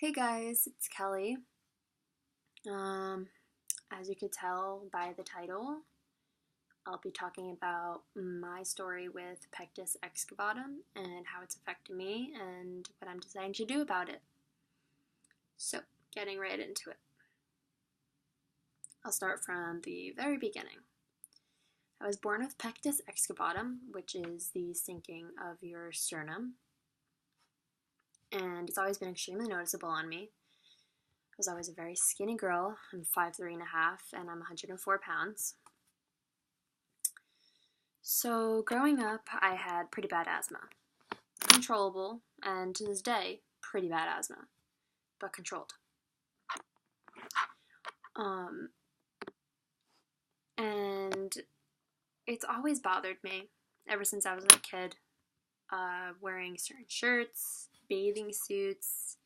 Hey guys, it's Kelly. As you could tell by the title, I'll be talking about my story with Pectus excavatum and how it's affected me and what I'm deciding to do about it. So, getting right into it. I'll start from the very beginning. I was born with Pectus excavatum, which is the sinking of your sternum, and it's always been extremely noticeable on me. I was always a very skinny girl. I'm 5'3" and I'm 104 pounds. So growing up, I had pretty bad asthma. Controllable, and to this day, pretty bad asthma, but controlled. And it's always bothered me ever since I was a kid. Wearing certain shirts, bathing suits,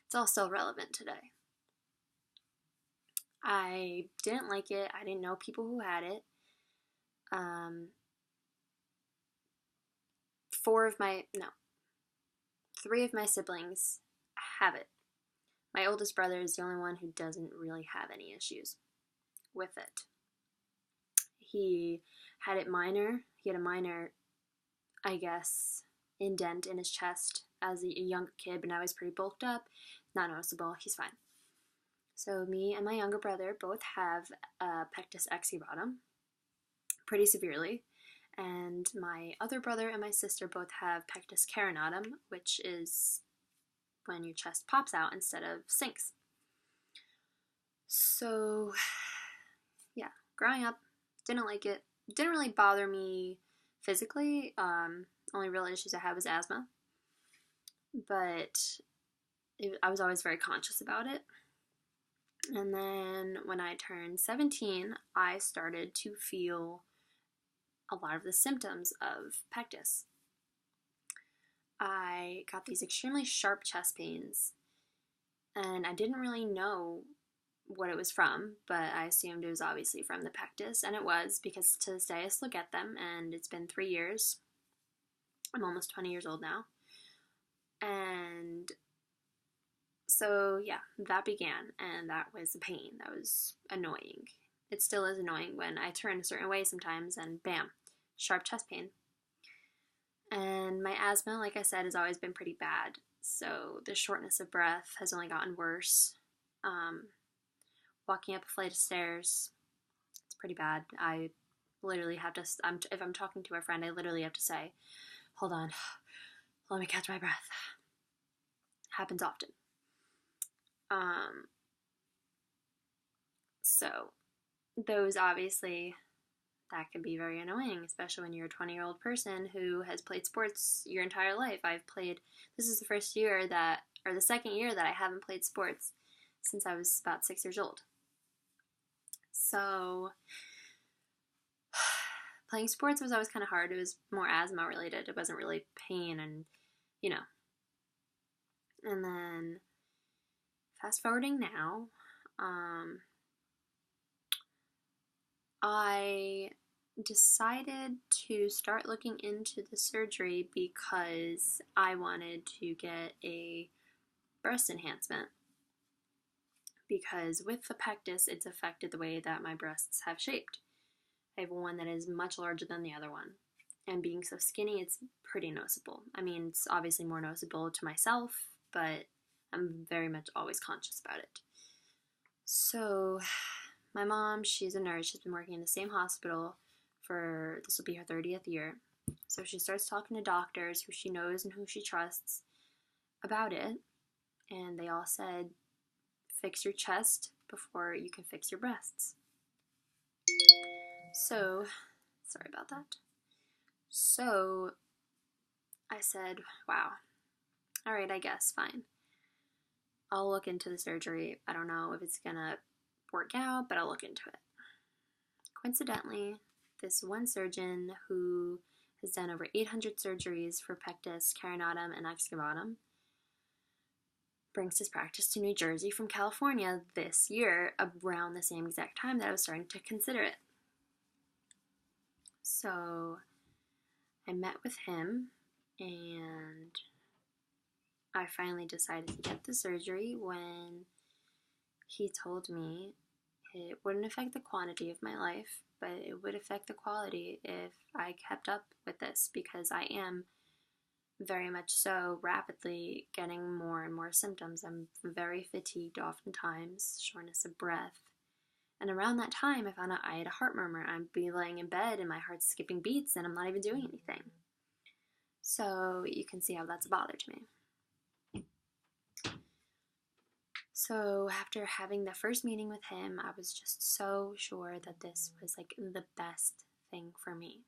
it's all still relevant today. I didn't like it. I didn't know people who had it. Three of my siblings have it. My oldest brother is the only one who doesn't really have any issues with it. He had a minor, I guess, indent in his chest as a younger kid, but now he's pretty bulked up. Not noticeable, he's fine. So me and my younger brother both have Pectus excavatum, pretty severely. And my other brother and my sister both have Pectus carinatum, which is when your chest pops out instead of sinks. So, yeah, growing up, didn't like it. Didn't really bother me physically. Only real issues I had was asthma. But I was always very conscious about it. And then when I turned 17, I started to feel a lot of the symptoms of Pectus. I got these extremely sharp chest pains, and I didn't really know what it was from, but I assumed it was obviously from the Pectus, and it was, because to this day I still get them, and it's been 3 years. I'm almost 20 years old now. And so, yeah, that began, and that was a pain. That was annoying. It still is annoying when I turn a certain way sometimes, and bam, sharp chest pain. And my asthma, like I said, has always been pretty bad. So the shortness of breath has only gotten worse. Walking up a flight of stairs, it's pretty bad. I literally have to, if I'm talking to a friend, I literally have to say, hold on, let me catch my breath. Happens often. So those obviously, that can be very annoying, especially when you're a 20-year-old person who has played sports your entire life. This is the second year that I haven't played sports since I was about 6 years old. So, playing sports was always kind of hard. It was more asthma related. It wasn't really pain and, And then, fast forwarding now, I decided to start looking into the surgery because I wanted to get a breast enhancement. Because with the Pectus, it's affected the way that my breasts have shaped. I have one that is much larger than the other one. And being so skinny, it's pretty noticeable. I mean, it's obviously more noticeable to myself, but I'm very much always conscious about it. So, my mom, she's a nurse. She's been working in the same hospital this will be her 30th year. So she starts talking to doctors who she knows and who she trusts about it. And they all said, fix your chest before you can fix your breasts. So, sorry about that. So, I said, wow, all right, I guess, fine. I'll look into the surgery. I don't know if it's gonna work out, but I'll look into it. Coincidentally, this one surgeon who has done over 800 surgeries for Pectus, carinatum, and excavatum brings his practice to New Jersey from California this year, around the same exact time that I was starting to consider it. So I met with him, and I finally decided to get the surgery when he told me it wouldn't affect the quantity of my life, but it would affect the quality if I kept up with this, because I am very much so rapidly getting more and more symptoms. I'm very fatigued oftentimes, shortness of breath. And around that time, I found out I had a heart murmur. I'd be laying in bed and my heart's skipping beats and I'm not even doing anything. So you can see how that's a bother to me. So after having the first meeting with him, I was just so sure that this was like the best thing for me.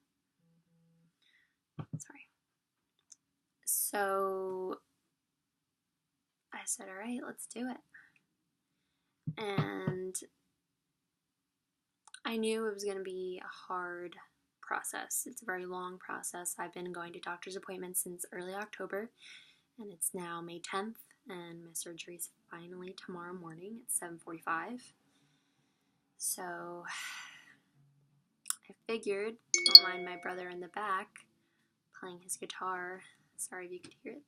Sorry. So I said, all right, let's do it. And I knew it was going to be a hard process. It's a very long process. I've been going to doctor's appointments since early October, and it's now May 10th, and my surgery is finally tomorrow morning at 7:45. So I figured, don't mind my brother in the back playing his guitar. Sorry if you could hear it.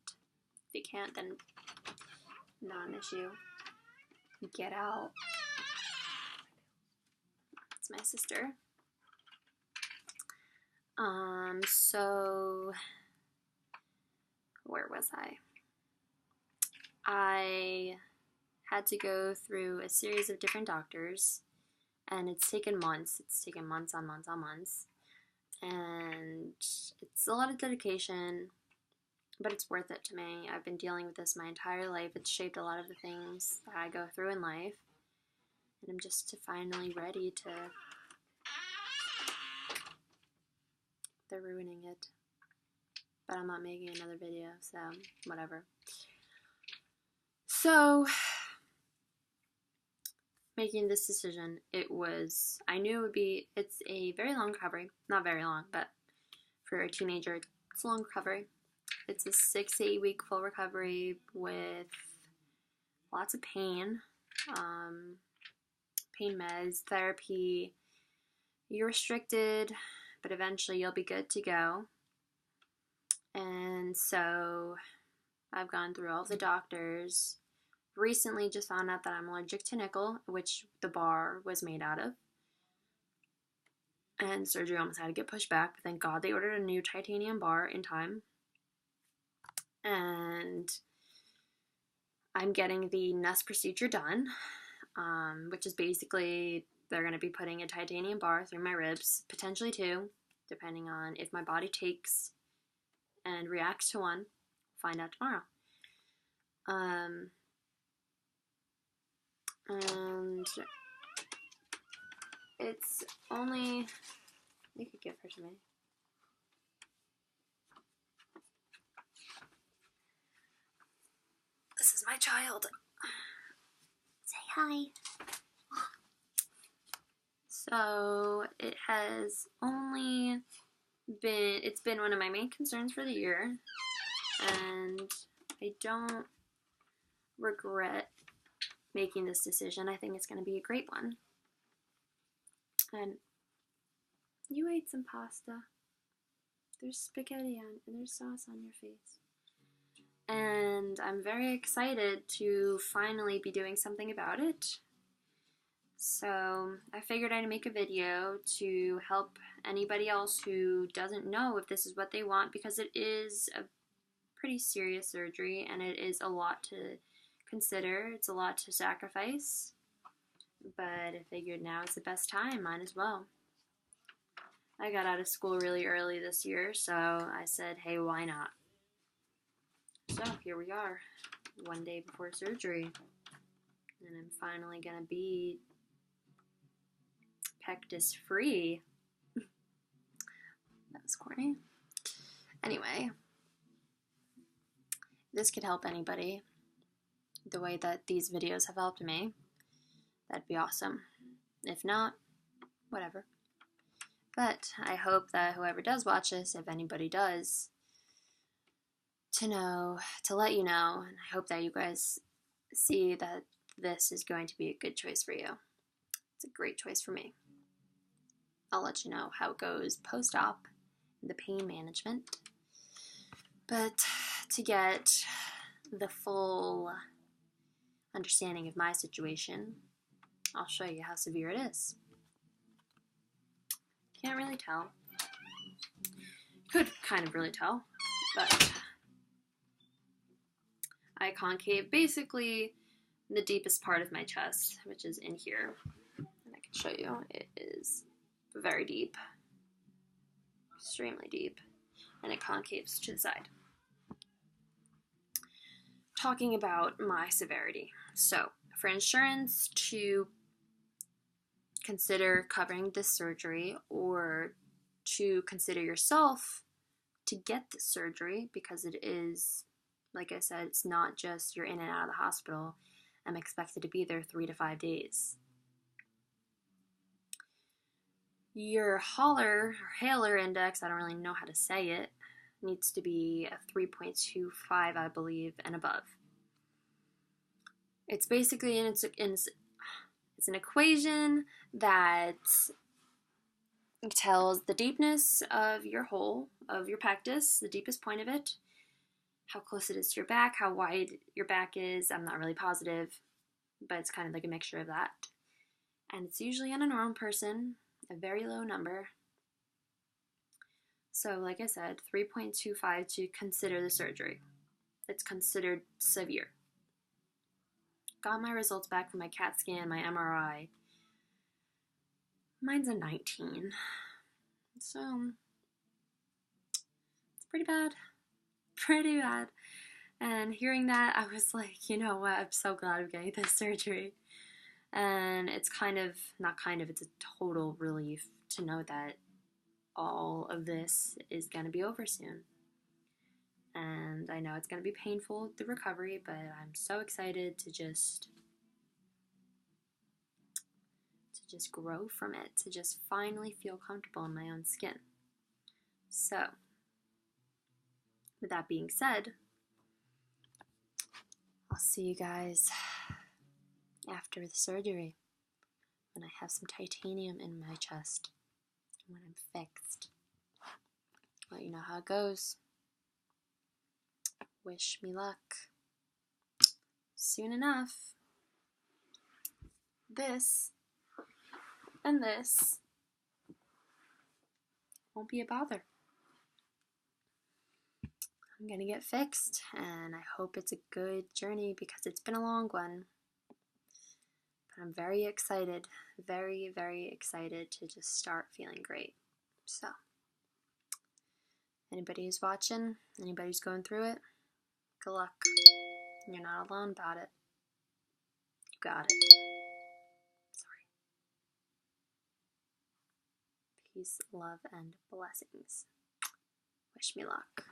If you can't, then not an issue. Get out. It's my sister. So where was I? I had to go through a series of different doctors, and it's taken months. It's taken months on months on months, and it's a lot of dedication, but it's worth it to me. I've been dealing with this my entire life. It's shaped a lot of the things that I go through in life, and I'm just finally ready to... They're ruining it, but I'm not making another video, so whatever. So, making this decision, I knew it would be, it's a very long recovery. Not very long, but for a teenager, it's a long recovery. It's a 6 to 8 week full recovery with lots of pain, pain meds, therapy. You're restricted, but eventually you'll be good to go. And so I've gone through all the doctors. Recently just found out that I'm allergic to nickel, which the bar was made out of. And surgery almost had to get pushed back, but thank God they ordered a new titanium bar in time. And I'm getting the NUS procedure done, which is basically they're going to be putting a titanium bar through my ribs, potentially two, depending on if my body takes and reacts to one. Find out tomorrow. And it's only, you could give her to me. This is my child. Say hi. So it has only been, it's been one of my main concerns for the year, and I don't regret making this decision. I think it's going to be a great one. And you ate some pasta. There's spaghetti on, and there's sauce on your face. And I'm very excited to finally be doing something about it. So I figured I'd make a video to help anybody else who doesn't know if this is what they want, because it is a pretty serious surgery and it is a lot to consider. It's a lot to sacrifice, but I figured now is the best time, might as well. I got out of school really early this year, so I said, hey, why not? So here we are, one day before surgery, and I'm finally gonna be Pectus free. That was corny. Anyway, this could help anybody the way that these videos have helped me. That'd be awesome. If not, whatever. But I hope that whoever does watch this, if anybody does, to let you know, and I hope that you guys see that this is going to be a good choice for you. It's a great choice for me. I'll let you know how it goes post-op, the pain management. But to get the full understanding of my situation, I'll show you how severe it is. Can't really tell. Could kind of really tell, but I concave basically the deepest part of my chest, which is in here. And I can show you, it is very deep, extremely deep, and it concaves to the side. Talking about my severity. So, for insurance to consider covering this surgery, or to consider yourself to get this surgery, because it is, like I said, it's not just you're in and out of the hospital. I'm expected to be there 3 to 5 days. Your Haller index, I don't really know how to say it, needs to be a 3.25, I believe, and above. It's basically, it's an equation that tells the deepness of your hole, of your pectus, the deepest point of it, how close it is to your back, how wide your back is. I'm not really positive, but it's kind of like a mixture of that. And it's usually on a normal person, a very low number. So, like I said, 3.25 to consider the surgery. It's considered severe. Got my results back from my CAT scan, my MRI. Mine's a 19. So, it's pretty bad. Pretty bad. And hearing that, I was like, you know what, I'm so glad I'm getting this surgery. And it's it's a total relief to know that all of this is going to be over soon. And I know it's going to be painful, the recovery, but I'm so excited to just grow from it, to just finally feel comfortable in my own skin. So, with that being said, I'll see you guys after the surgery, when I have some titanium in my chest, when I'm fixed. I'll let you know how it goes. Wish me luck. Soon enough, this and this won't be a bother. I'm gonna get fixed, and I hope it's a good journey, because it's been a long one. But I'm very excited, very, very excited to just start feeling great. So, anybody who's watching, anybody who's going through it, good luck. You're not alone about it. You got it. Sorry. Peace, love, and blessings. Wish me luck.